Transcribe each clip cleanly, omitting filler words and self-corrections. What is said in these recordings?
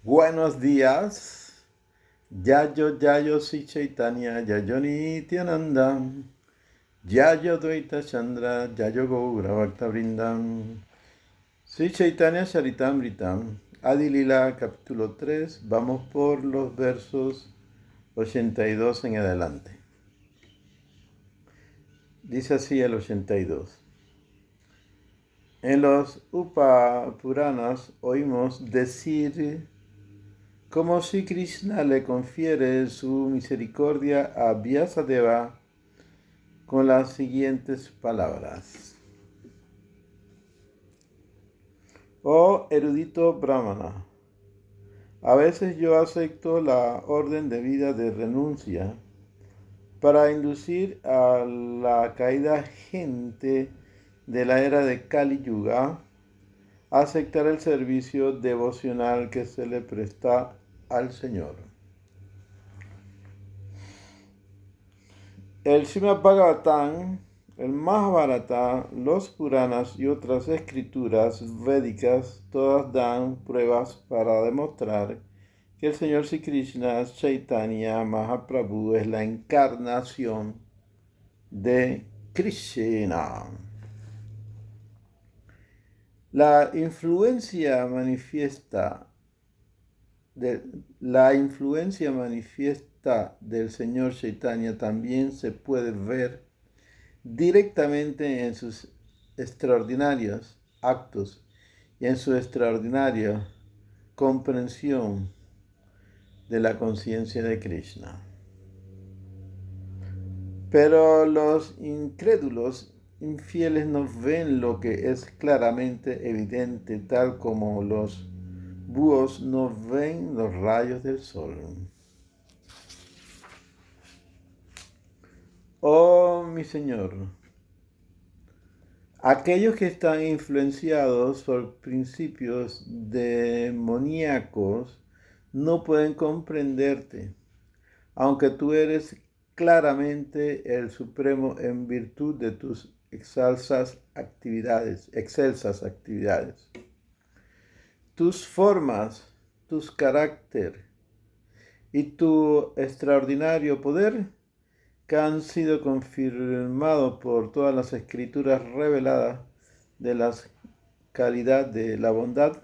Buenos días. Yayo Sri Chaitanya, Yayo Nityananda, Yayo Dvaita Chandra, Yayo Gaura Bhakta Vrindam. Sri Chaitanya Charitamritam, Adi Lila, capítulo 3. Vamos por los versos 82 en adelante. Dice así el 82. En los Upa Puranas oímos decir como si Krishna le confiere su misericordia a Vyasadeva con las siguientes palabras. Oh erudito Brahmana, a veces yo acepto la orden de vida de renuncia para inducir a la caída gente de la era de Kali Yuga a aceptar el servicio devocional que se le presta al Señor. El Srimad Bhagavatam, el Mahabharata, los Puranas y otras escrituras védicas todas dan pruebas para demostrar que el Señor Sri Krishna Chaitanya Mahaprabhu es la encarnación de Krishna. La influencia manifiesta del Señor Chaitanya también se puede ver directamente en sus extraordinarios actos y en su extraordinaria comprensión de la conciencia de Krishna. Pero los incrédulos infieles no ven lo que es claramente evidente, tal como los búhos no ven los rayos del sol. Oh mi Señor, aquellos que están influenciados por principios demoníacos no pueden comprenderte, aunque tú eres claramente el Supremo en virtud de tus excelsas actividades. Tus formas, tus carácter y tu extraordinario poder que han sido confirmados por todas las escrituras reveladas de la calidad de la bondad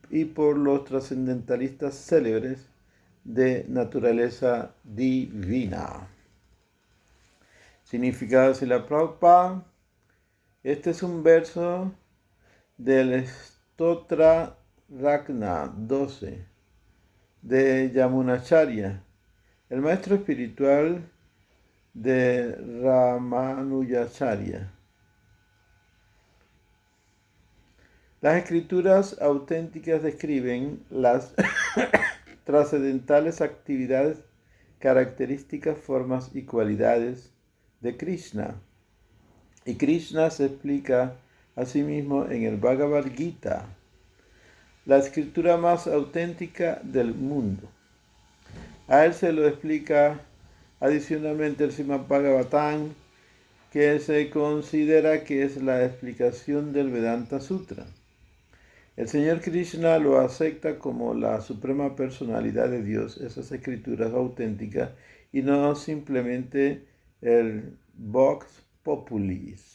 y por los trascendentalistas célebres de naturaleza divina. Significado de la Prabhupada. Este es un verso del Stotra Ragna 12 de Yamunacharya, el maestro espiritual de Ramanujacharya. Las escrituras auténticas describen las trascendentales actividades, características, formas y cualidades de Krishna. Y Krishna se explica a sí mismo en el Bhagavad Gita, la escritura más auténtica del mundo. A él se lo explica adicionalmente el Srimad Bhagavatam, que se considera que es la explicación del Vedanta Sutra. El Señor Krishna lo acepta como la suprema personalidad de Dios, esas escrituras auténticas, y no simplemente el Vox Populis.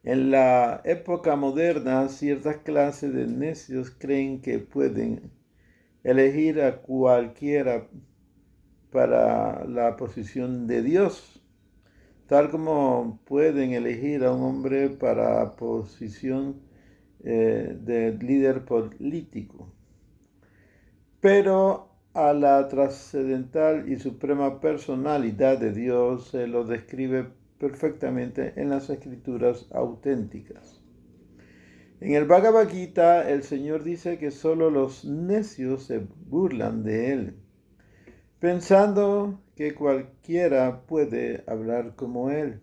En la época moderna, ciertas clases de necios creen que pueden elegir a cualquiera para la posición de Dios, tal como pueden elegir a un hombre para la posición de líder político. Pero a la trascendental y suprema personalidad de Dios se lo describe perfectamente en las escrituras auténticas. En el Bhagavad Gita, el Señor dice que solo los necios se burlan de Él, pensando que cualquiera puede hablar como Él.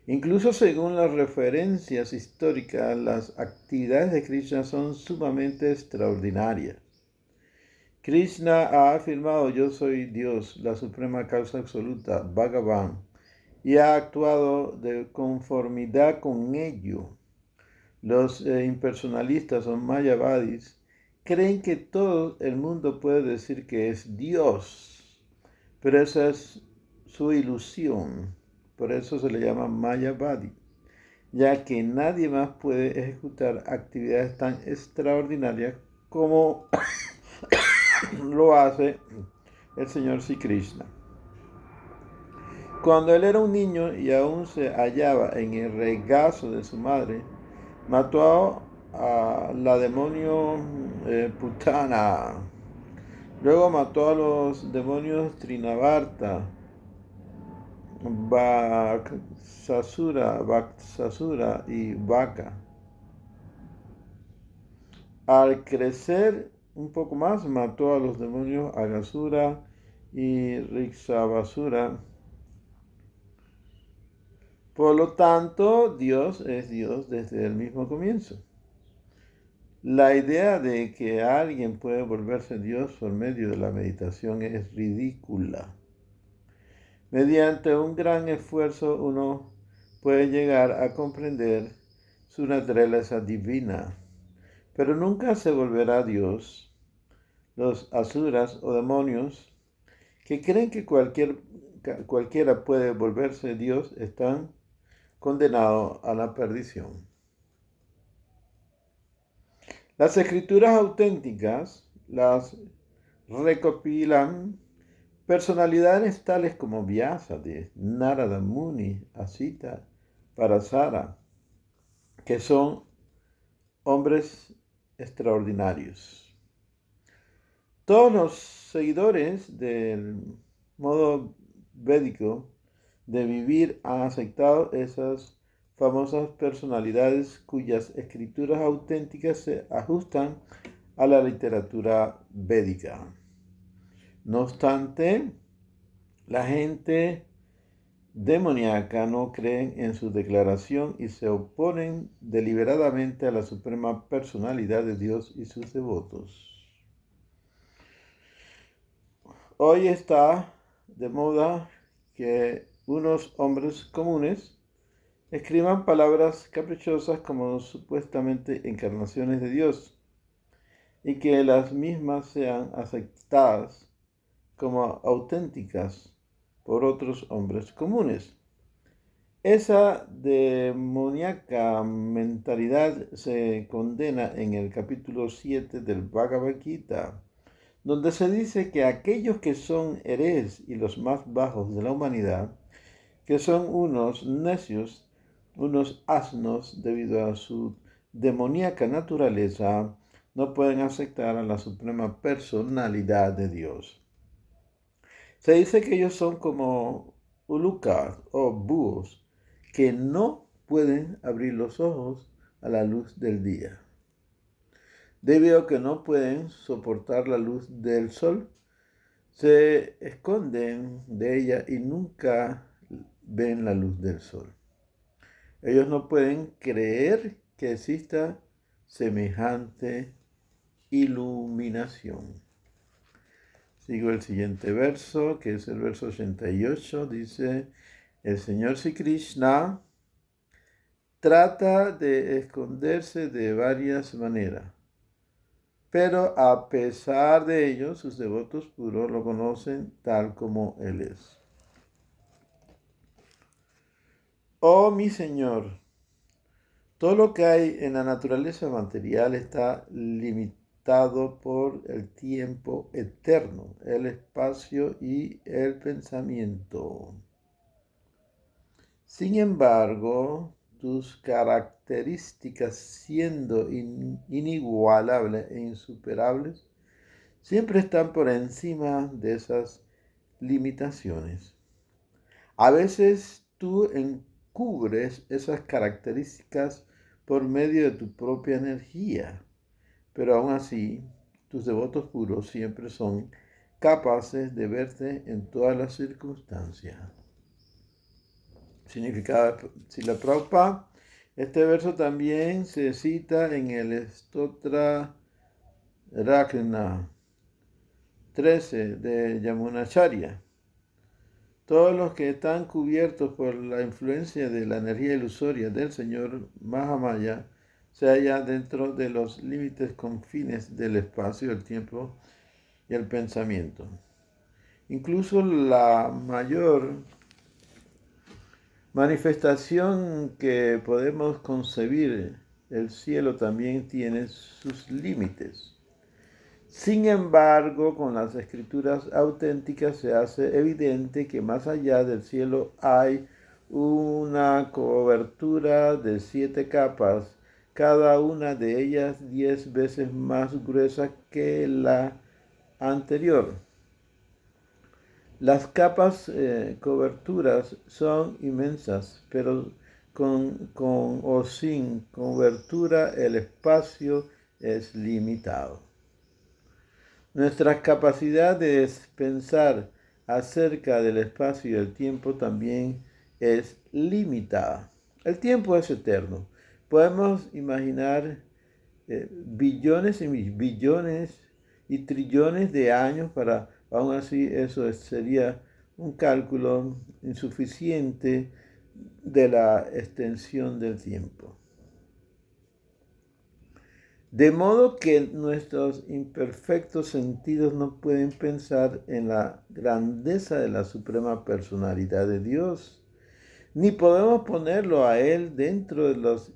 Incluso según las referencias históricas, las actividades de Krishna son sumamente extraordinarias. Krishna ha afirmado: yo soy Dios, la suprema causa absoluta, Bhagavan, y ha actuado de conformidad con ello. Los impersonalistas o mayavadis creen que todo el mundo puede decir que es Dios, pero esa es su ilusión. Por eso se le llama mayavadi, ya que nadie más puede ejecutar actividades tan extraordinarias como lo hace el Señor Sri Krishna. Cuando él era un niño y aún se hallaba en el regazo de su madre, mató a la demonio Putana. Luego mató a los demonios Trinavarta, Vaksasura y Vaka. Al crecer un poco más, mató a los demonios Agasura y Rixabasura. Por lo tanto, Dios es Dios desde el mismo comienzo. La idea de que alguien puede volverse Dios por medio de la meditación es ridícula. Mediante un gran esfuerzo uno puede llegar a comprender su naturaleza divina, pero nunca se volverá Dios. Los asuras o demonios que creen que cualquiera puede volverse Dios están condenados a la perdición. Las escrituras auténticas las recopilan personalidades tales como Vyasade, Narada Muni, Asita, Parasara, que son hombres extraordinarios. Todos los seguidores del modo védico de vivir han aceptado esas famosas personalidades cuyas escrituras auténticas se ajustan a la literatura védica. No obstante, la gente demoníaca no creen en su declaración y se oponen deliberadamente a la suprema personalidad de Dios y sus devotos. Hoy está de moda que unos hombres comunes escriban palabras caprichosas como supuestamente encarnaciones de Dios y que las mismas sean aceptadas como auténticas por otros hombres comunes. Esa demoníaca mentalidad se condena en el capítulo 7 del Bhagavad Gita, donde se dice que aquellos que son herejes y los más bajos de la humanidad, que son unos necios, unos asnos debido a su demoníaca naturaleza, no pueden aceptar a la suprema personalidad de Dios. Se dice que ellos son como ulucas o búhos que no pueden abrir los ojos a la luz del día. Debido a que no pueden soportar la luz del sol, se esconden de ella y nunca ven la luz del sol. Ellos no pueden creer que exista semejante iluminación. Sigo el siguiente verso, que es el verso 88. Dice, el Señor Sri Krishna trata de esconderse de varias maneras, pero a pesar de ello, sus devotos puros lo conocen tal como Él es. Oh mi Señor, todo lo que hay en la naturaleza material está limitado por el tiempo eterno, el espacio y el pensamiento. Sin embargo, tus características, siendo inigualables e insuperables, siempre están por encima de esas limitaciones. A veces tú encubres esas características por medio de tu propia energía, pero aún así tus devotos puros siempre son capaces de verte en todas las circunstancias. Significado Srila Prabhupada. Este verso también se cita en el Stotra Rakna 13 de Yamunacharya. Todos los que están cubiertos por la influencia de la energía ilusoria del Señor Mahamaya se halla dentro de los límites confines del espacio, el tiempo y el pensamiento. Incluso la mayor manifestación que podemos concebir, el cielo también tiene sus límites. Sin embargo, con las escrituras auténticas se hace evidente que más allá del cielo hay una cobertura de 7 capas, cada una de ellas 10 veces más gruesa que la anterior. Las capas coberturas son inmensas, pero con o sin cobertura el espacio es limitado. Nuestra capacidad de pensar acerca del espacio y el tiempo también es limitada. El tiempo es eterno. Podemos imaginar billones y billones y trillones de años para, aún así, eso sería un cálculo insuficiente de la extensión del tiempo. De modo que nuestros imperfectos sentidos no pueden pensar en la grandeza de la suprema personalidad de Dios, ni podemos ponerlo a Él dentro de las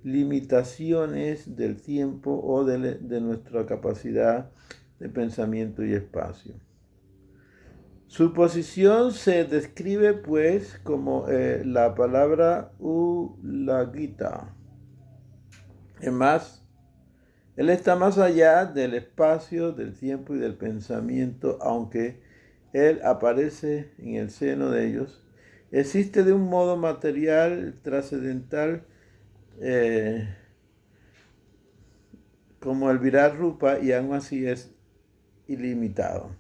limitaciones del tiempo o de nuestra capacidad de pensamiento y espacio. Su posición se describe pues como la palabra ulagita. Además, Él está más allá del espacio, del tiempo y del pensamiento, aunque Él aparece en el seno de ellos. Existe de un modo material, trascendental, como el Virat Rupa, y aún así es ilimitado.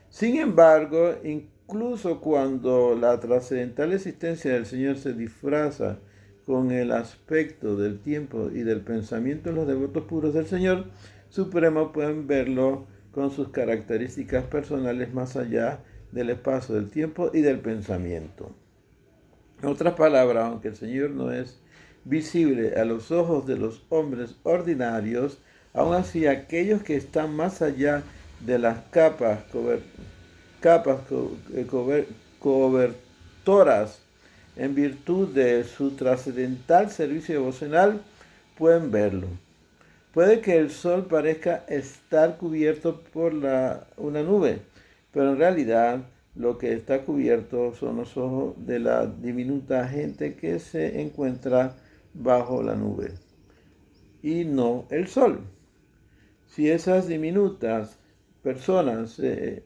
Sin embargo, incluso cuando la trascendental existencia del Señor se disfraza con el aspecto del tiempo y del pensamiento, los devotos puros del Señor Supremo pueden verlo con sus características personales más allá del espacio, del tiempo y del pensamiento. En otras palabras, aunque el Señor no es visible a los ojos de los hombres ordinarios, aún así aquellos que están más allá de las cobertoras en virtud de su trascendental servicio devocional pueden verlo. Puede que el sol parezca estar cubierto por una nube, pero en realidad lo que está cubierto son los ojos de la diminuta gente que se encuentra bajo la nube, y no el sol. Si esas diminutas personas se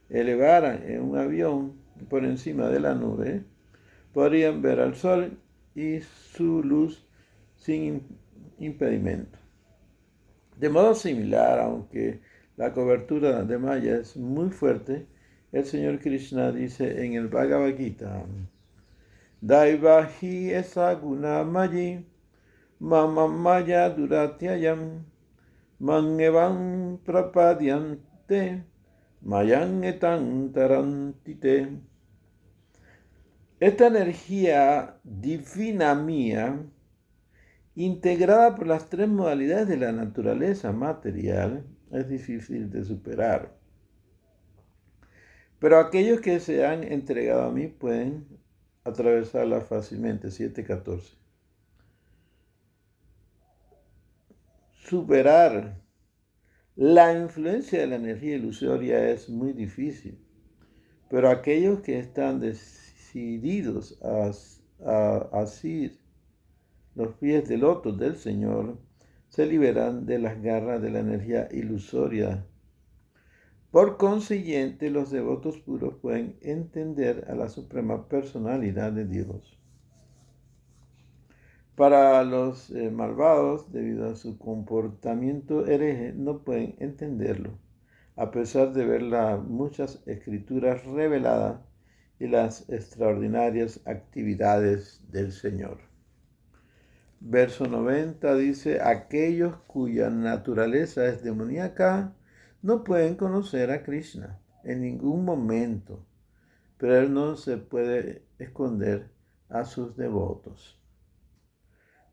elevaran en un avión por encima de la nube, podrían ver al sol y su luz sin impedimento. De modo similar, aunque la cobertura de malla es muy fuerte, el Señor Krishna dice en el Bhagavad Gita, Daivahi esa guna mayi, mama maya duratyayam, mangevan prapadyante, mayan etan tarantite. Esta energía divina mía, integrada por las 3 modalidades de la naturaleza material, es difícil de superar. Pero aquellos que se han entregado a mí pueden atravesarla fácilmente. 7.14. Superar la influencia de la energía ilusoria es muy difícil, pero aquellos que están decididos a asir los pies del loto del Señor se liberan de las garras de la energía ilusoria. Por consiguiente, los devotos puros pueden entender a la suprema personalidad de Dios. Para los malvados, debido a su comportamiento hereje, no pueden entenderlo, a pesar de ver las muchas escrituras reveladas y las extraordinarias actividades del Señor. Verso 90 dice, aquellos cuya naturaleza es demoníaca no pueden conocer a Krishna en ningún momento, pero Él no se puede esconder a sus devotos.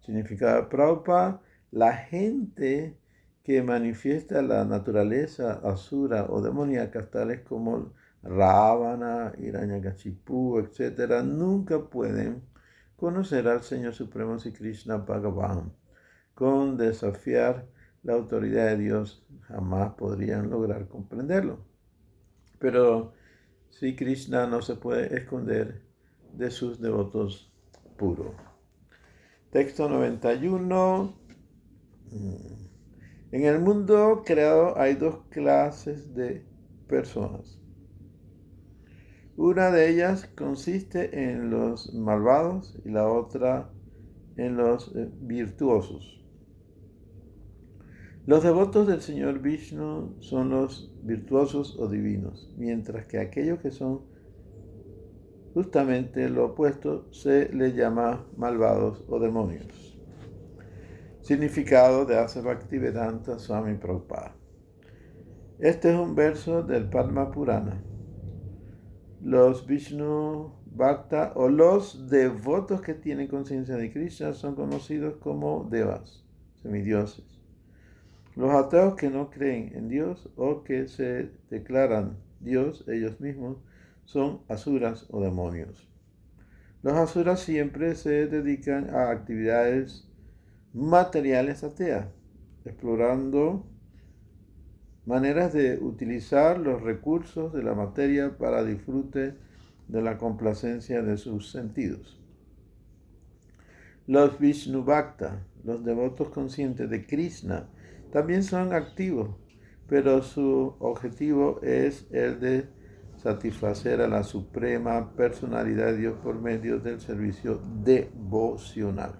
Significado de Prabhupada: la gente que manifiesta la naturaleza asura o demoníaca, tales como Ravana, Hiranyakashipu, etc., nunca pueden conocer al Señor Supremo Sri Krishna Bhagavan. Con desafiar la autoridad de Dios jamás podrían lograr comprenderlo. Pero Sri Krishna no se puede esconder de sus devotos puros. Texto 91. En el mundo creado hay dos clases de personas. Una de ellas consiste en los malvados y la otra en los virtuosos. Los devotos del Señor Vishnu son los virtuosos o divinos, mientras que aquellos que son justamente lo opuesto se les llama malvados o demonios. Significado de Asa Bhaktivedanta Swami Prabhupada. Este es un verso del Padma Purana. Los Vishnu Bhakta o los devotos que tienen conciencia de Krishna son conocidos como devas, semidioses. Los ateos que no creen en Dios o que se declaran Dios ellos mismos son asuras o demonios. Los asuras siempre se dedican a actividades materiales ateas, explorando maneras de utilizar los recursos de la materia para disfrute de la complacencia de sus sentidos. Los Vishnu Bhakta, los devotos conscientes de Krishna, también son activos, pero su objetivo es el de satisfacer a la suprema personalidad de Dios por medio del servicio devocional.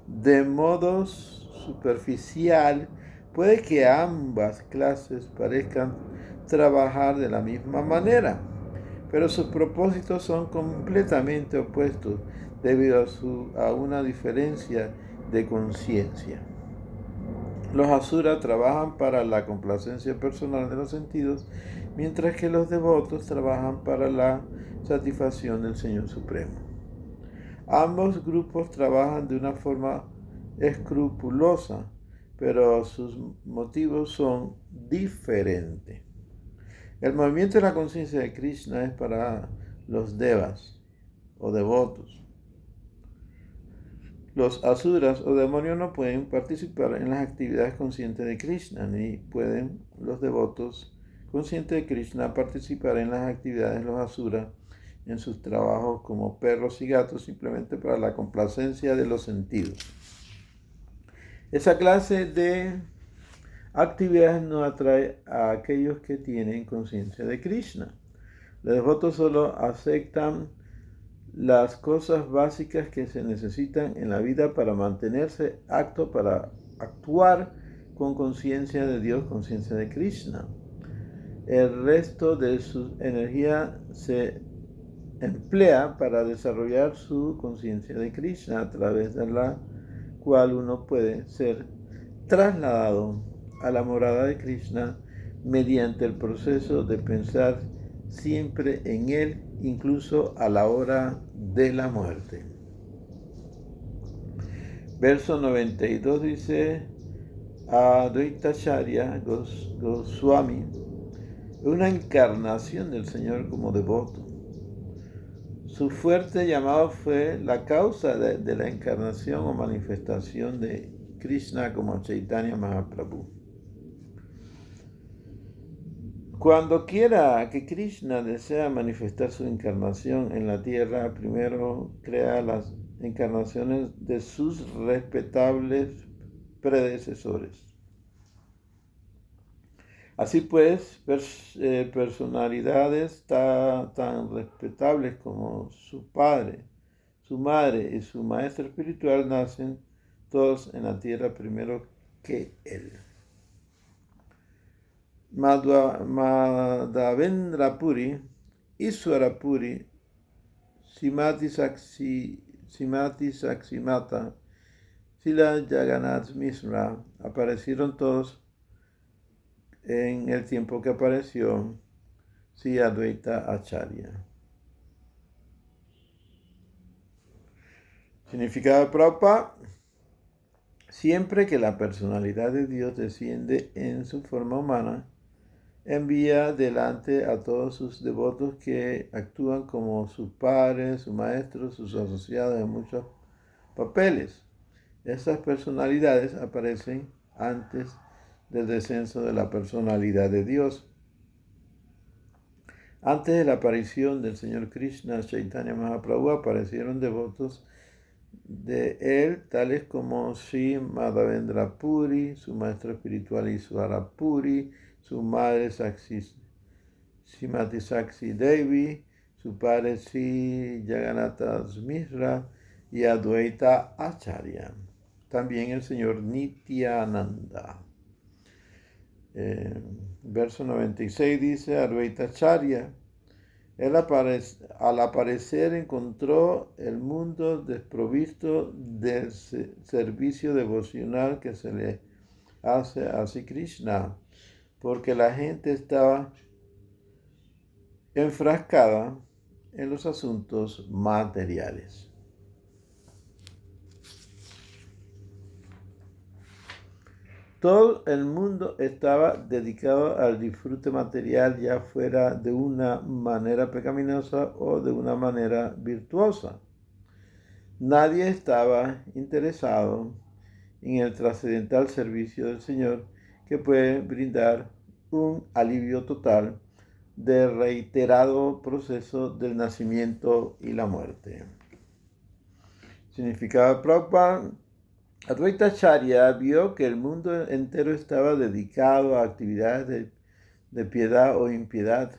De modo superficial, puede que ambas clases parezcan trabajar de la misma manera, pero sus propósitos son completamente opuestos debido a una diferencia de conciencia. Los asuras trabajan para la complacencia personal de los sentidos, mientras que los devotos trabajan para la satisfacción del Señor Supremo. Ambos grupos trabajan de una forma escrupulosa, pero sus motivos son diferentes. El movimiento de la conciencia de Krishna es para los devas o devotos. Los asuras o demonios no pueden participar en las actividades conscientes de Krishna, ni pueden los devotos conscientes de Krishna participar en las actividades de los asuras en sus trabajos como perros y gatos, simplemente para la complacencia de los sentidos. Esa clase de actividades no atrae a aquellos que tienen conciencia de Krishna. Los devotos solo aceptan las cosas básicas que se necesitan en la vida para mantenerse apto para actuar con conciencia de Dios, conciencia de Krishna. El resto de su energía se emplea para desarrollar su conciencia de Krishna, a través de la cual uno puede ser trasladado a la morada de Krishna mediante el proceso de pensar siempre en Él, incluso a la hora de la muerte. Verso 92 dice: Advaita Acharya Goswami, una encarnación del Señor como devoto. Su fuerte llamado fue la causa de la encarnación o manifestación de Krishna como Chaitanya Mahaprabhu. Cuando quiera que Krishna desea manifestar su encarnación en la tierra, primero crea las encarnaciones de sus respetables predecesores. Así pues, personalidades tan respetables como su padre, su madre y su maestro espiritual nacen todos en la tierra primero que él. Madhavendra Puri, Iswara Puri, Simati Saksimata, Sila Jagannath Mishra aparecieron todos en el tiempo que apareció Sri Advaita Acharya. Significado de Prabhupada: Siempre que la personalidad de Dios desciende en su forma humana, envía delante a todos sus devotos que actúan como sus padres, sus maestros, sus asociados en muchos papeles. Estas personalidades aparecen antes del descenso de la personalidad de Dios. Antes de la aparición del Señor Krishna, Chaitanya Mahaprabhu, aparecieron devotos de él, tales como Sri Madhavendra Puri, su maestro espiritual Iswara Puri, su madre Srimati Saksi Devi, su padre Sri Jagannatha Mishra y Advaita Acharya. También el señor Nityananda. Verso 96 dice, Advaita Acharya, él al aparecer encontró el mundo desprovisto del servicio devocional que se le hace a Sri Krishna, porque la gente estaba enfrascada en los asuntos materiales. Todo el mundo estaba dedicado al disfrute material, ya fuera de una manera pecaminosa o de una manera virtuosa. Nadie estaba interesado en el trascendental servicio del Señor, que puede brindar un alivio total del reiterado proceso del nacimiento y la muerte. Significado de Prabhupada. Advaita Acharya vio que el mundo entero estaba dedicado a actividades de piedad o impiedad,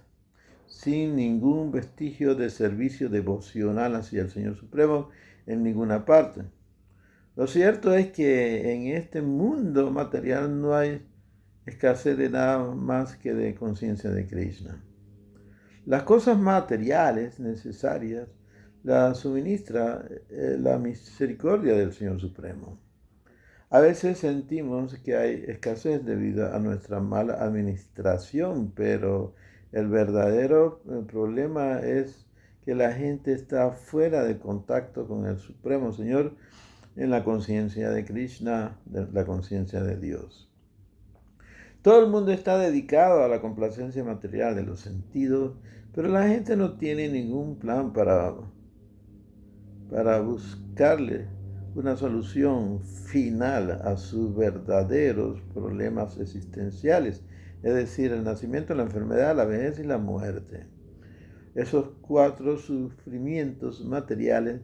sin ningún vestigio de servicio devocional hacia el Señor Supremo en ninguna parte. Lo cierto es que en este mundo material no hay escasez de nada más que de conciencia de Krishna. Las cosas materiales necesarias las suministra la misericordia del Señor Supremo. A veces sentimos que hay escasez debido a nuestra mala administración, pero el verdadero problema es que la gente está fuera de contacto con el Supremo Señor en la conciencia de Krishna, de la conciencia de Dios. Todo el mundo está dedicado a la complacencia material de los sentidos, pero la gente no tiene ningún plan para buscarle una solución final a sus verdaderos problemas existenciales, es decir, el nacimiento, la enfermedad, la vejez y la muerte. Esos 4 sufrimientos materiales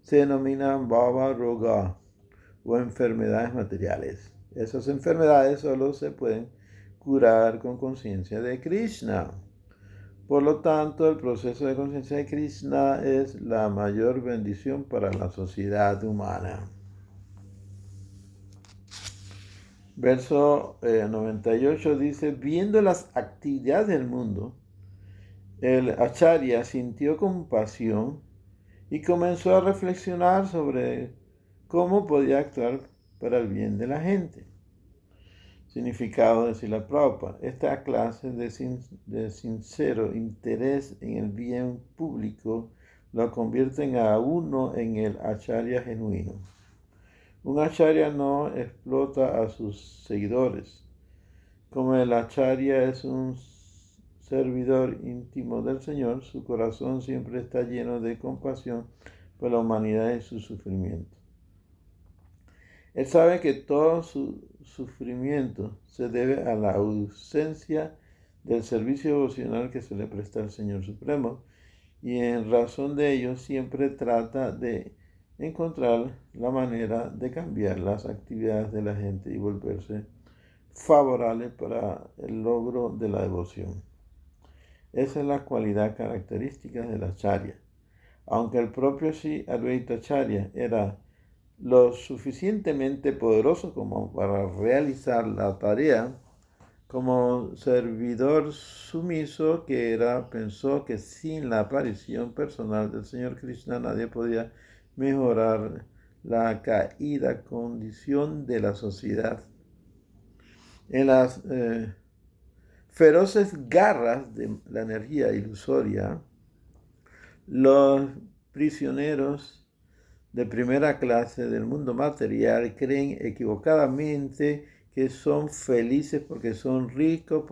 se denominan Bhava Roga o enfermedades materiales. Esas enfermedades solo se pueden curar con conciencia de Krishna. Por lo tanto, el proceso de conciencia de Krishna es la mayor bendición para la sociedad humana. Verso 98 dice, viendo las actividades del mundo, el Acharya sintió compasión y comenzó a reflexionar sobre cómo podía actuar para el bien de la gente. Significado de Srila Prabhupada. Esta clase de sincero interés en el bien público lo convierten a uno en el acharya genuino. Un acharya no explota a sus seguidores. Como el acharya es un servidor íntimo del Señor, su corazón siempre está lleno de compasión por la humanidad y su sufrimiento. Él sabe que todo su sufrimiento se debe a la ausencia del servicio devocional que se le presta al Señor Supremo, y en razón de ello siempre trata de encontrar la manera de cambiar las actividades de la gente y volverse favorable para el logro de la devoción. Esa es la cualidad característica del acharya. Aunque el propio Sri Advaita Acharya era lo suficientemente poderoso como para realizar la tarea, como servidor sumiso que era, pensó que sin la aparición personal del Señor Krishna nadie podía mejorar la caída condición de la sociedad. En las feroces garras de la energía ilusoria, los prisioneros de primera clase del mundo material creen equivocadamente que son felices porque son ricos,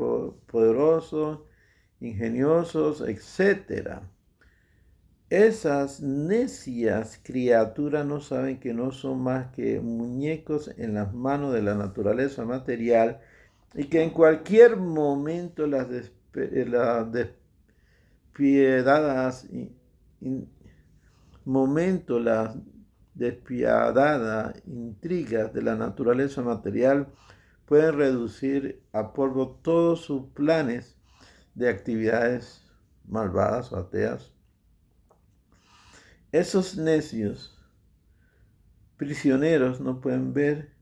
poderosos, ingeniosos, etc. Esas necias criaturas no saben que no son más que muñecos en las manos de la naturaleza material y que en cualquier momento las despiadadas las despiadadas intrigas de la naturaleza material pueden reducir a polvo todos sus planes de actividades malvadas o ateas. Esos necios prisioneros no pueden ver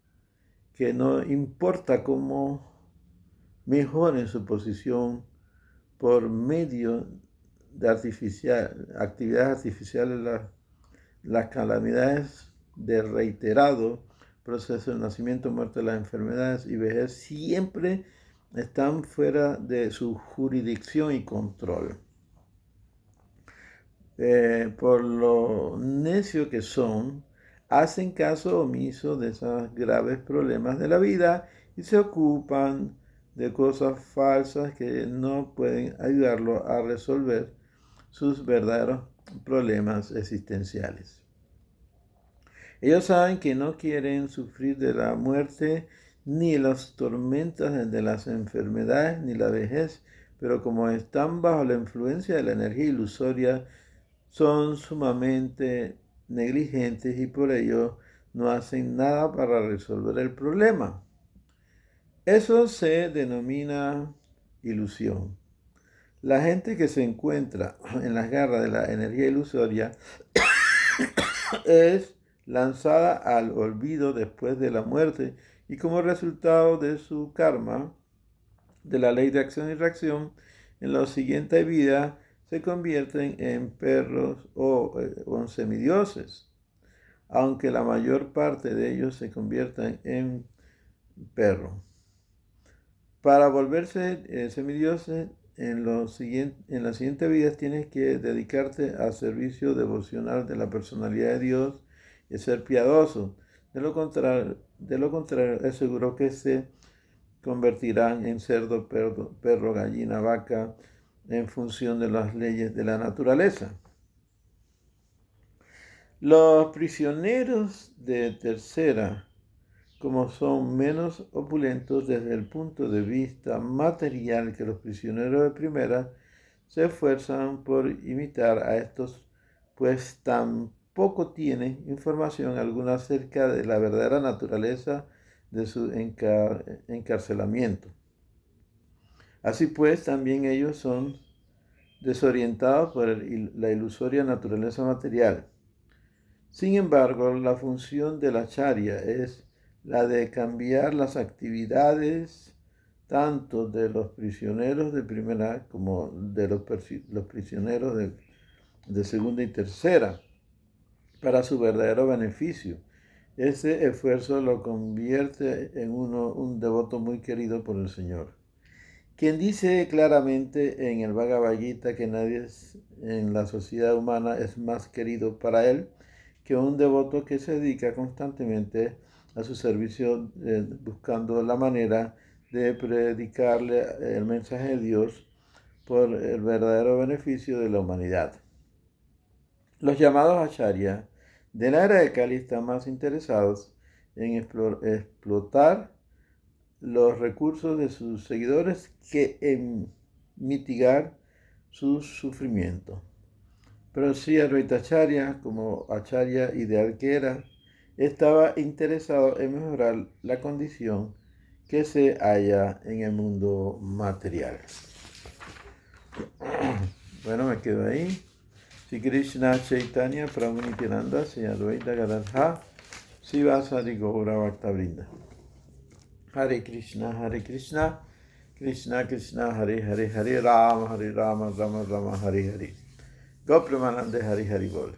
que no importa cómo mejoren su posición por medio de actividades artificiales, las calamidades de reiterado proceso de nacimiento, muerte, las enfermedades y vejez siempre están fuera de su jurisdicción y control. Por lo necio que son, hacen caso omiso de esos graves problemas de la vida y se ocupan de cosas falsas que no pueden ayudarlo a resolver sus verdaderos problemas existenciales. Ellos saben que no quieren sufrir de la muerte, ni las tormentas de las enfermedades, ni la vejez, pero como están bajo la influencia de la energía ilusoria, son sumamente negligentes y por ello no hacen nada para resolver el problema. Eso se denomina ilusión. La gente que se encuentra en las garras de la energía ilusoria es lanzada al olvido después de la muerte y como resultado de su karma, de la ley de acción y reacción, en la siguiente vida se convierten en perros o en semidioses, aunque la mayor parte de ellos se conviertan en perros. Para volverse semidioses, en la siguiente vida tienes que dedicarte al servicio devocional de la personalidad de Dios y ser piadoso. De lo contrario, es seguro que se convertirán en cerdo, perro, gallina, vaca, en función de las leyes de la naturaleza. Los prisioneros de tercera, como son menos opulentos desde el punto de vista material que los prisioneros de primera, se esfuerzan por imitar a estos, pues tampoco tienen información alguna acerca de la verdadera naturaleza de su encarcelamiento. Así pues, también ellos son desorientados por la ilusoria naturaleza material. Sin embargo, la función de la acharya es la de cambiar las actividades tanto de los prisioneros de primera como de los prisioneros de segunda y tercera para su verdadero beneficio. Ese esfuerzo lo convierte en un devoto muy querido por el Señor. Quien dice claramente en el Bhagavad Gita que nadie en la sociedad humana es más querido para él que un devoto que se dedica constantemente a su servicio buscando la manera de predicarle el mensaje de Dios por el verdadero beneficio de la humanidad. Los llamados acharya de la era de Kali están más interesados en explotar los recursos de sus seguidores que en mitigar su sufrimiento. Pero sí, Advaitacharya, como acharya ideal que era, estaba interesado en mejorar la condición que se halla en el mundo material. Bueno, me quedo ahí. Si Krishna Chaitanya Prabhu Nityananda, si Advaita Gadadha, si Vasari Gaura Bhaktavrinda. Hare Krishna, Krishna Krishna, Hare Hare, Hare Rama, Rama Rama, Hare Hare. Gopramanande Hari Hari Bol.